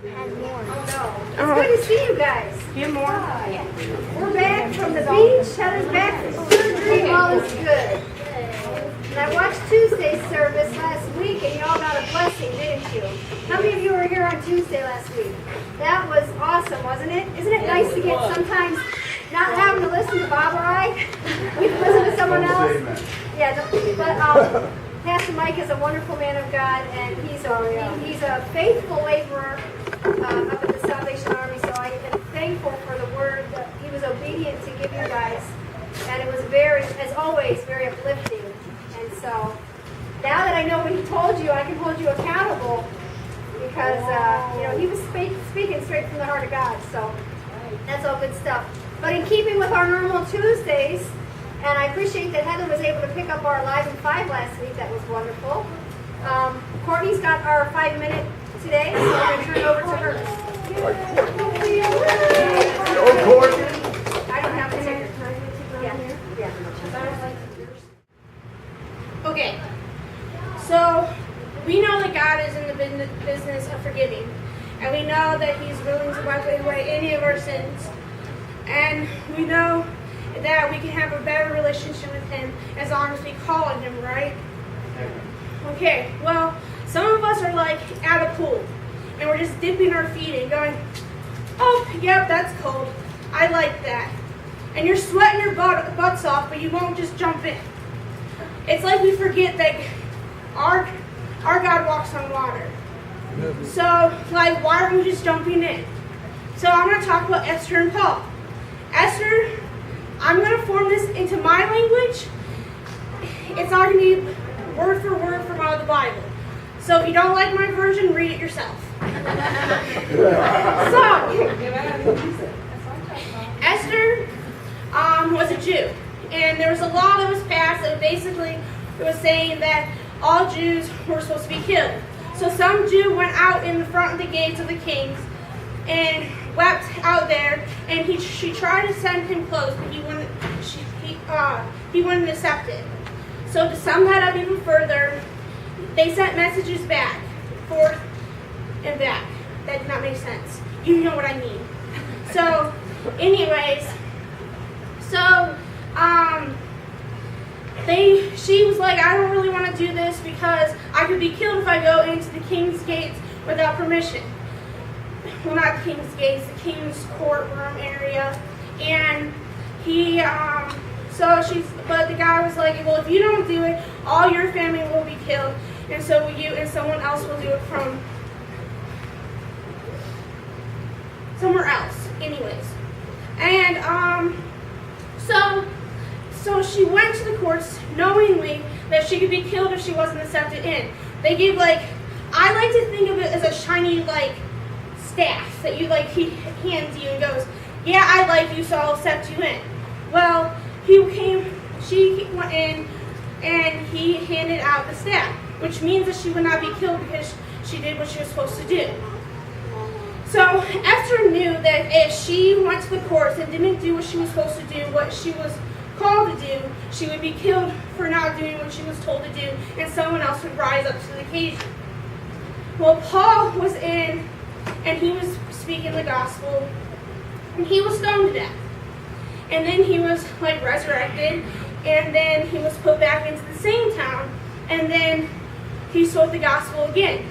It's good to see you guys. Get more. We're back from the beach. Heather's back from surgery. All is good. And I watched Tuesday's service last week, and you all got a blessing, didn't you? How many of you were here on Tuesday last week? That was awesome, wasn't it? Isn't it nice to get sometimes not having to listen to Bob or I? We can listen to someone else. Yeah, but Pastor Mike is a wonderful man of God, and he's a faithful laborer up at the Salvation Army. So I am thankful for the word that he was obedient to give you guys, and it was very, as always, very uplifting. And so now that I know what he told you, I can hold you accountable because he was speaking straight from the heart of God. So that's all good stuff. But in keeping with our normal Tuesdays. And I appreciate that Heather was able to pick up our Live in 5 last week. That was wonderful. Courtney's got our 5-minute today, so we're going to turn it over to her. Go, Courtney. I don't have a ticker. Yeah. Okay, so we know that God is in the business of forgiving, and we know that He's willing to wipe away any of our sins, and we know that we can have a better relationship with Him as long as we call on Him, right? Okay, well, some of us are like at a pool, and we're just dipping our feet in, going, oh, yep, that's cold. I like that. And you're sweating your butts off, but you won't just jump in. It's like we forget that our God walks on water. So, like, why are we just jumping in? So I'm going to talk about Esther and Paul. Esther, I'm going to form this into my language. It's not going to be word for word from out of the Bible. So if you don't like my version, read it yourself. So, Esther was a Jew. And there was a law that was passed that basically was saying that all Jews were supposed to be killed. So some Jew went out in the front of the gates of the kings and wept out there, and she tried to send him clothes, but he wouldn't accept it. So to sum that up even further, they sent messages back, forth and back. That did not make sense. You know what I mean. So, anyways, she was like, I don't really want to do this because I could be killed if I go into the king's gates without permission. Well, not the king's gates, the king's courtroom area. And but the guy was like, well, if you don't do it, all your family will be killed, and so will you, and someone else will do it from somewhere else. Anyways. And, so she went to the courts knowingly that she could be killed if she wasn't accepted in. They gave, like, I like to think of it as a shiny, like, staff that you, like, he hands you and goes, yeah, I like you, so I'll accept you in. Well, she went in and he handed out the staff, which means that she would not be killed because she did what she was supposed to do. So Esther knew that if she went to the courts and didn't do what she was supposed to do, what she was called to do, she would be killed for not doing what she was told to do, and someone else would rise up to the occasion. Well, Paul was in, and he was speaking the gospel, and he was stoned to death. And then he was, like, resurrected, and then he was put back into the same town, and then he spoke the gospel again.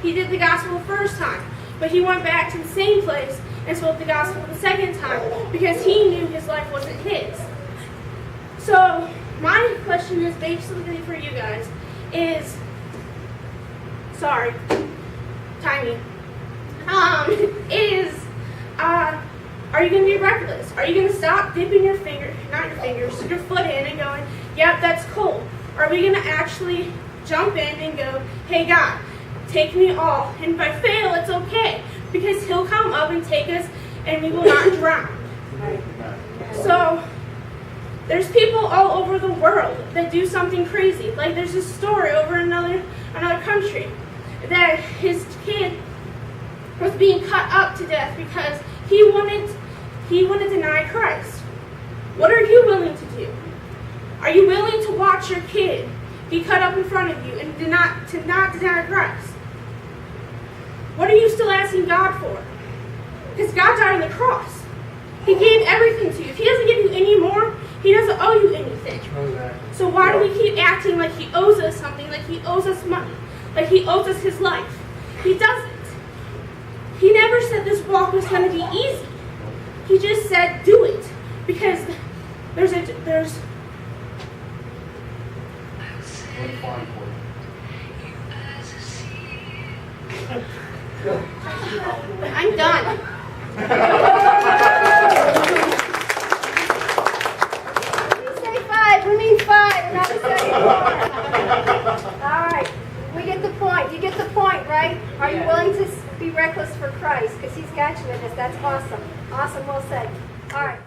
He did the gospel the first time, but he went back to the same place and spoke the gospel the second time because he knew his life wasn't his. So my question is basically for you guys is, sorry, timing, are you going to be reckless? Are you going to stop dipping your foot in and going, yep, that's cool? Are we going to actually jump in and go, hey God, take me all, and if I fail, it's okay, because He'll come up and take us, and we will not drown. So, there's people all over the world that do something crazy. Like, there's a story over another country that his kid was being cut up to death because he wouldn't deny Christ. What are you willing to do? Are you willing to watch your kid be cut up in front of you and to not deny Christ? what are you still asking God for? Because God died on the cross. He gave everything to you. If he doesn't give you any more, he doesn't owe you anything. So why do we keep acting like he owes us something, like he owes us money, like he owes us his life? He doesn't. He never said this walk was going to be easy. He just said do it. Because there's I'm done. Say 5. We mean 5, not a second more. All right. We get the point. You get the point, right? Are you willing to be reckless for Christ? Because he's got you in this. That's awesome. Awesome. Well said. All right.